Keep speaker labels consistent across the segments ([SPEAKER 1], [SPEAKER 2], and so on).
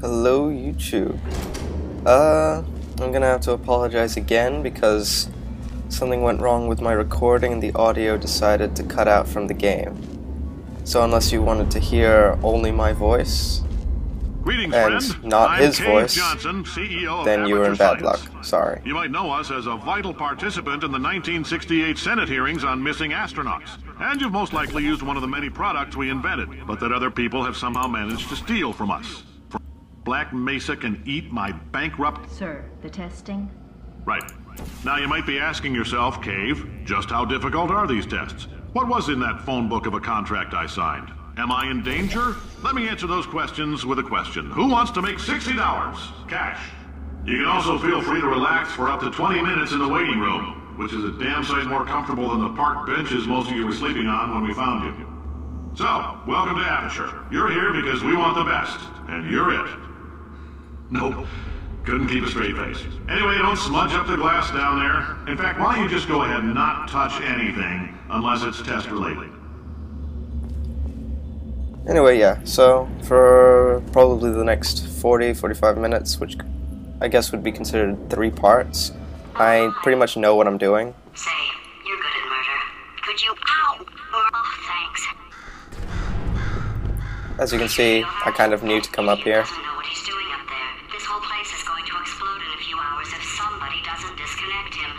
[SPEAKER 1] Hello YouTube. I'm gonna have to apologize again because something went wrong with my recording and the audio decided to cut out from the game. So unless you wanted to hear only my voice
[SPEAKER 2] Greetings,
[SPEAKER 1] and
[SPEAKER 2] friend.
[SPEAKER 1] not
[SPEAKER 2] I'm
[SPEAKER 1] his
[SPEAKER 2] Cave
[SPEAKER 1] voice,
[SPEAKER 2] Johnson, CEO
[SPEAKER 1] then
[SPEAKER 2] of
[SPEAKER 1] you were in
[SPEAKER 2] Amateur
[SPEAKER 1] bad luck.
[SPEAKER 2] Science.
[SPEAKER 1] Sorry.
[SPEAKER 2] You might know us as a vital participant in the 1968 Senate hearings on missing astronauts. And you've most likely used one of the many products we invented, but that other people have somehow managed to steal from us. Black Mesa can eat my bankrupt...
[SPEAKER 3] Sir, the testing?
[SPEAKER 2] Right. Now you might be asking yourself, Cave, just how difficult are these tests? What was in that phone book of a contract I signed? Am I in danger? Let me answer those questions with a question. Who wants to make $60? Cash. You can also feel free to relax for up to 20 minutes in the waiting room, which is a damn sight more comfortable than the park benches most of you were sleeping on when we found you. So, welcome to Aperture. You're here because we want the best, and you're it. Nope. Couldn't keep a straight face. Anyway, don't smudge up the glass down there. In fact, why don't you just go ahead and not touch anything unless it's test related.
[SPEAKER 1] Anyway, yeah, so for probably the next 40-45 minutes, which I guess would be considered 3 parts, I pretty much know what I'm doing.
[SPEAKER 4] Say, you're good at murder. Could you... Ow! Oh, thanks.
[SPEAKER 1] As you can see, I kind of knew to come up here.
[SPEAKER 4] Doesn't know what he's doing up there. This whole place is going to explode in a few hours if somebody doesn't disconnect him.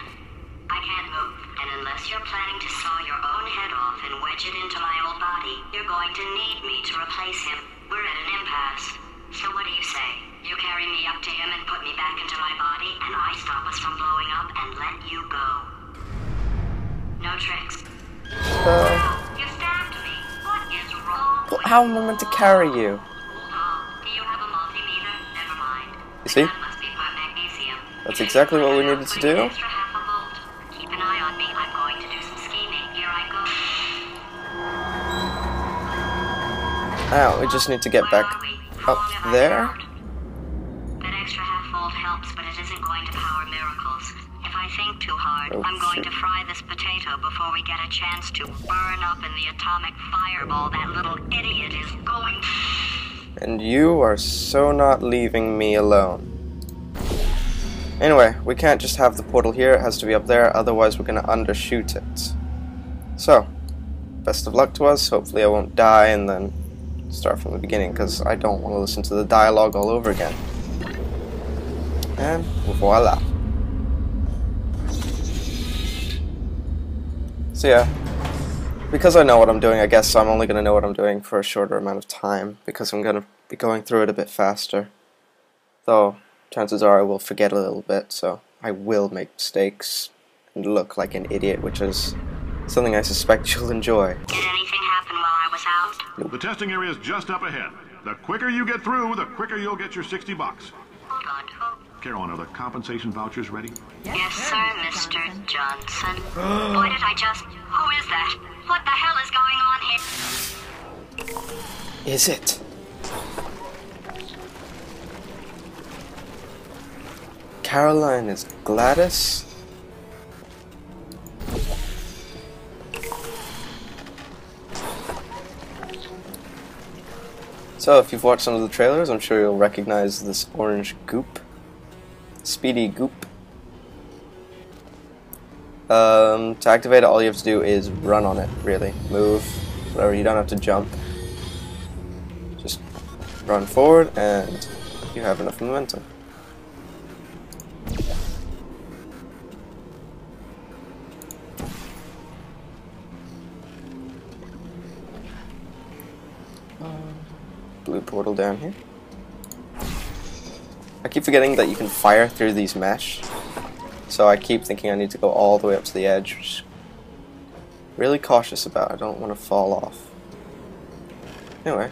[SPEAKER 4] I can't move, and unless you're planning to saw your own head off and wedge it into my old body, you're going to need me to replace him. We're at an impasse. So what do you say? You carry me up to him and put me back into my body, and I stop us from blowing up and let you go. No tricks. You stabbed me. What is wrong?
[SPEAKER 1] But how am I meant to carry you?
[SPEAKER 4] Oh, do you have a multimeter? Never mind.
[SPEAKER 1] You see?
[SPEAKER 4] That must be my magnesium.
[SPEAKER 1] That's exactly what we needed to do.
[SPEAKER 4] Extra half a volt. Keep an eye on me. I'm going to do some scheming. Here I go.
[SPEAKER 1] Now, we just need to get back up there.
[SPEAKER 4] That extra half volt helps, but it isn't going to power miracles. If I think too hard,
[SPEAKER 1] Oh,
[SPEAKER 4] I'm going
[SPEAKER 1] shit.
[SPEAKER 4] to fry this potato before we get a chance to burn up in the atomic fireball that little idiot is going.
[SPEAKER 1] And you are so not leaving me alone. Anyway, we can't just have the portal here, it has to be up there, otherwise we're gonna undershoot it. So, best of luck to us, hopefully I won't die and then start from the beginning, because I don't want to listen to the dialogue all over again. And voila. So yeah, because I know what I'm doing, I guess I'm only going to know what I'm doing for a shorter amount of time, because I'm going to be going through it a bit faster. Though, chances are I will forget a little bit, so I will make mistakes and look like an idiot, which is something I suspect you'll enjoy.
[SPEAKER 4] Did anything happen while I was out?
[SPEAKER 2] The testing area is just up ahead. The quicker you get through, the quicker you'll get your $60.
[SPEAKER 4] Good.
[SPEAKER 2] Carolyn, are the compensation vouchers ready?
[SPEAKER 4] Yes, sir, Mr. Johnson. Boy, did I just... Who is that? What the hell is going on here?
[SPEAKER 1] Is it? Caroline is Gladys? So, if you've watched some of the trailers, I'm sure you'll recognize this orange goop. Speedy goop. To activate it, all you have to do is run on it, really. Move, whatever, you don't have to jump. Just run forward, and you have enough momentum. Blue portal down here. I keep forgetting that you can fire through these mesh, so I keep thinking I need to go all the way up to the edge, which I'm really cautious about. I don't want to fall off. Anyway.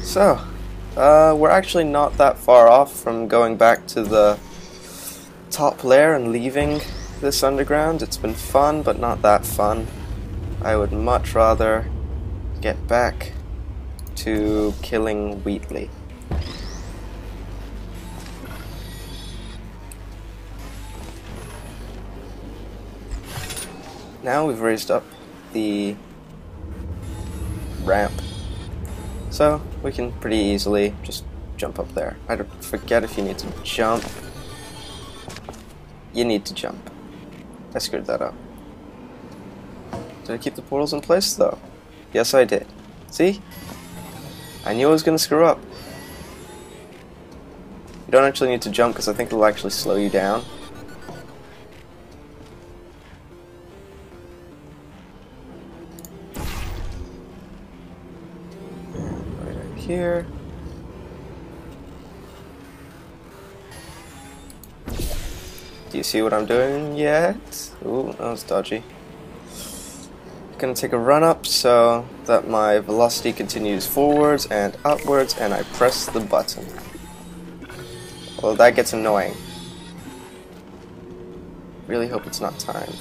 [SPEAKER 1] So, we're actually not that far off from going back to the top layer and leaving this underground. It's been fun, but not that fun. I would much rather get back to killing Wheatley. now we've raised up the ramp, so we can pretty easily just jump up there. I forget if you need to jump. You need to jump. I screwed that up. Did I keep the portals in place though? Yes, I did. See? I knew I was gonna screw up. You don't actually need to jump because I think it'll actually slow you down. Right here. Do you see what I'm doing yet? Ooh, that was dodgy. Gonna take a run up so that my velocity continues forwards and upwards, and I press the button. Although that gets annoying. Really hope it's not timed.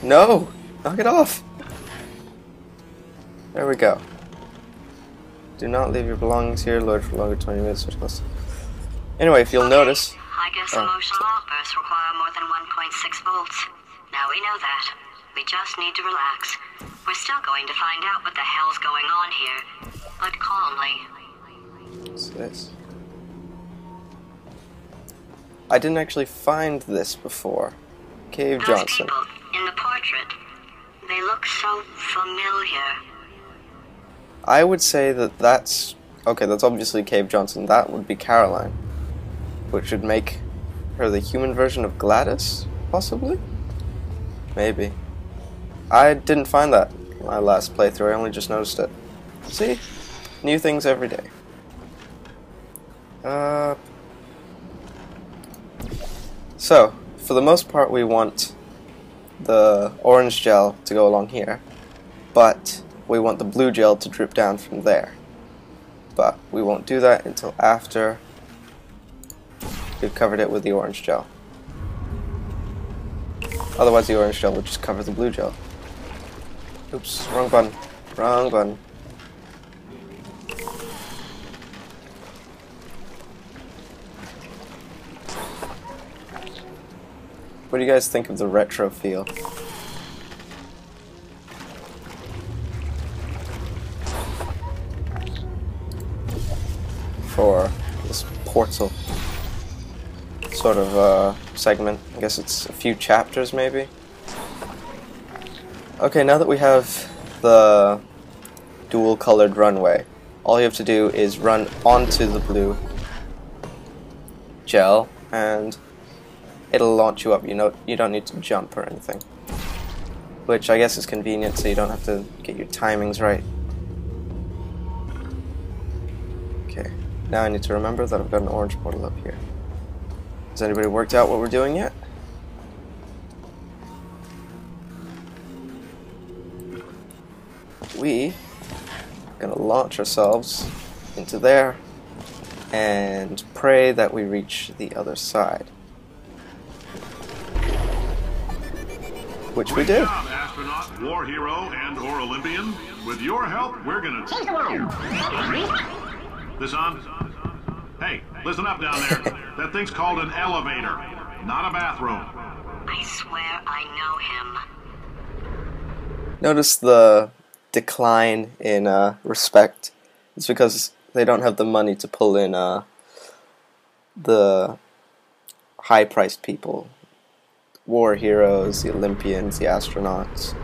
[SPEAKER 1] No! Knock it off! There we go. Do not leave your belongings here, load for longer 20 minutes or less. Anyway, if you'll notice...
[SPEAKER 4] I guess emotional outbursts require more than 1.6 volts. Now we know that. We just need to relax. We're still going to find out what the hell's going on here, but calmly.
[SPEAKER 1] What's this? I didn't actually find this before. Cave
[SPEAKER 4] Those
[SPEAKER 1] Johnson.
[SPEAKER 4] people in the portrait, they look so familiar.
[SPEAKER 1] I would say that that's... Okay, that's obviously Cave Johnson. That would be Caroline. Which would make her the human version of Gladys, possibly? Maybe. I didn't find that in my last playthrough, I only just noticed it. See? New things every day. So, for the most part we want the orange gel to go along here, but we want the blue gel to drip down from there. But we won't do that until after we've covered it with the orange gel. Otherwise the orange gel will just cover the blue gel. Oops, wrong button. Wrong button. What do you guys think of the retro feel? For this portal sort of segment. I guess it's a few chapters maybe. Okay, now that we have the dual colored runway, all you have to do is run onto the blue gel and it'll launch you up. You don't need to jump or anything, which I guess is convenient so you don't have to get your timings right. Okay, now I need to remember that I've got an orange portal up here. Has anybody worked out what we're doing yet? We are gonna launch ourselves into there and pray that we reach the other side. Which we do.
[SPEAKER 2] Good job, astronaut, war hero, and/or Olympian. With your help, we're gonna change the world. This on? Hey, listen up down there. That thing's called an elevator, not a bathroom.
[SPEAKER 4] I swear I know him.
[SPEAKER 1] Notice the decline in respect. It's because they don't have the money to pull in the high-priced people. War heroes, the Olympians, the astronauts.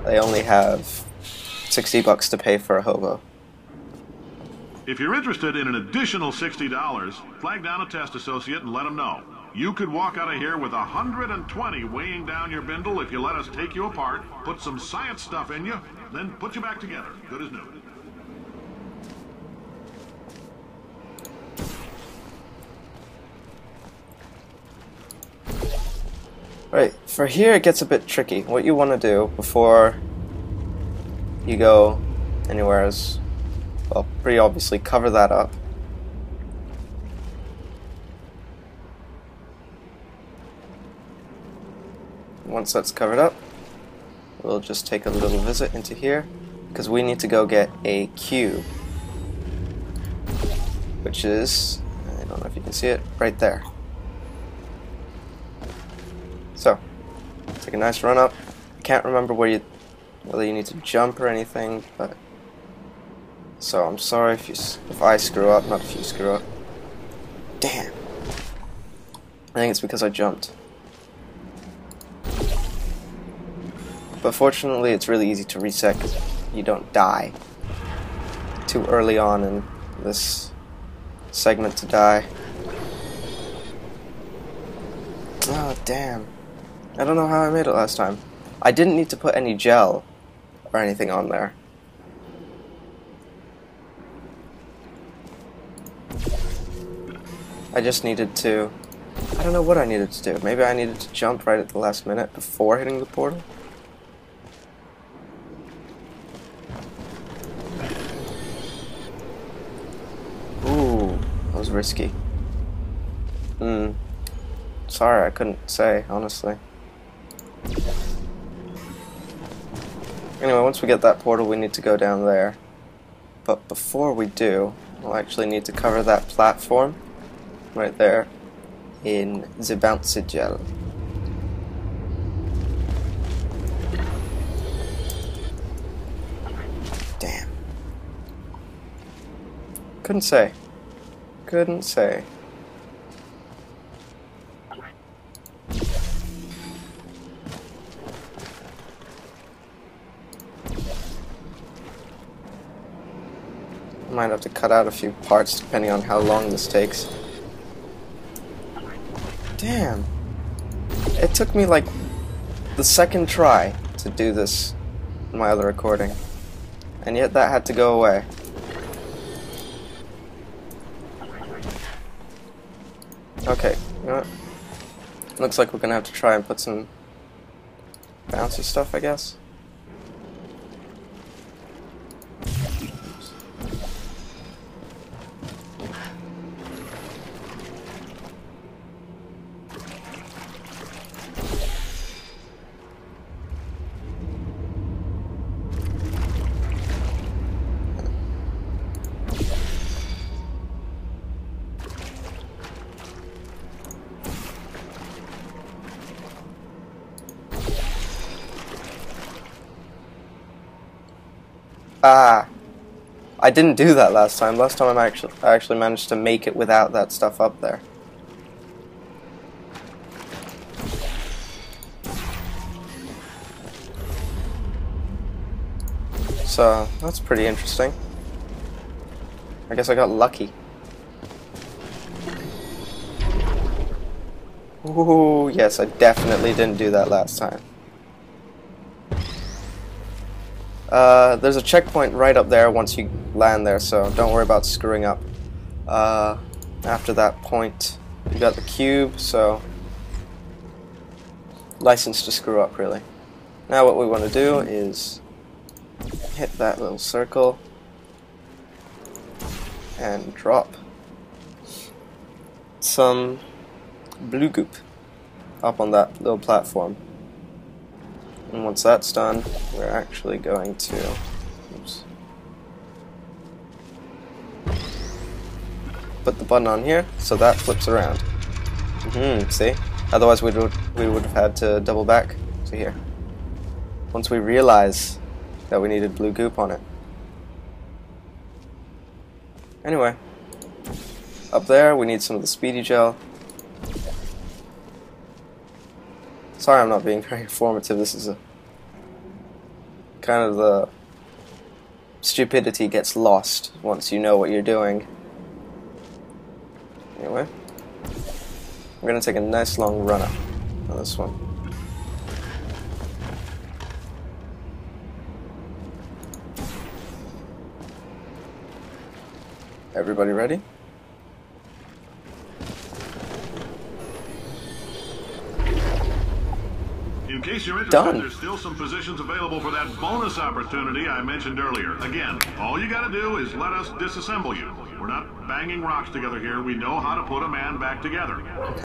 [SPEAKER 1] They only have $60 to pay for a hobo.
[SPEAKER 2] If you're interested in an additional $60, flag down a test associate and let them know. You could walk out of here with 120 weighing down your bindle if you let us take you apart, put some science stuff in you, then put you back together, good as new.
[SPEAKER 1] Right, for here it gets a bit tricky. What you want to do before you go anywhere is, well, pretty obviously cover that up. Once that's covered up, we'll just take a little visit into here, because we need to go get a cube, which is, I don't know if you can see it, right there. So, Take a nice run up. I can't remember whether you need to jump or anything, but so I'm sorry if I screw up, not if you screw up. Damn. I think it's because I jumped. But fortunately, it's really easy to reset because you don't die too early on in this segment to die. Oh, damn. I don't know how I made it last time. I didn't need to put any gel or anything on there. I just needed to... I don't know what I needed to do. Maybe I needed to jump right at the last minute before hitting the portal? Ooh, that was risky. Sorry, I couldn't say, honestly. Anyway, once we get that portal, we need to go down there. But before we do, we'll actually need to cover that platform right there in the bouncy gel. Damn. Couldn't say. Couldn't say. Might have to cut out a few parts depending on how long this takes. Damn. It took me like the second try to do this in my other recording. And yet that had to go away. Okay, you know what? Looks like we're gonna have to try and put some bouncy stuff, I guess. Ah, I didn't do that last time. Last time I actually managed to make it without that stuff up there. So, that's pretty interesting. I guess I got lucky. Ooh, yes, I definitely didn't do that last time. There's a checkpoint right up there once you land there, so don't worry about screwing up. After that point, you got the cube, so license to screw up, really. Now what we want to do is hit that little circle and drop some blue goop up on that little platform. And once that's done, we're actually going to put the button on here so that flips around. See? Otherwise we would have had to double back to here. Once we realize that we needed blue goop on it. Anyway, up there we need some of the speedy gel. Sorry I'm not being very informative, this is a kind of the stupidity gets lost once you know what you're doing. Anyway, we're gonna take a nice long run up on this one. Everybody ready?
[SPEAKER 2] In case you're interested,
[SPEAKER 1] Done.
[SPEAKER 2] there's still some positions available for that bonus opportunity I mentioned earlier. Again, all you gotta do is let us disassemble you. We're not banging rocks together here. We know how to put a man back together.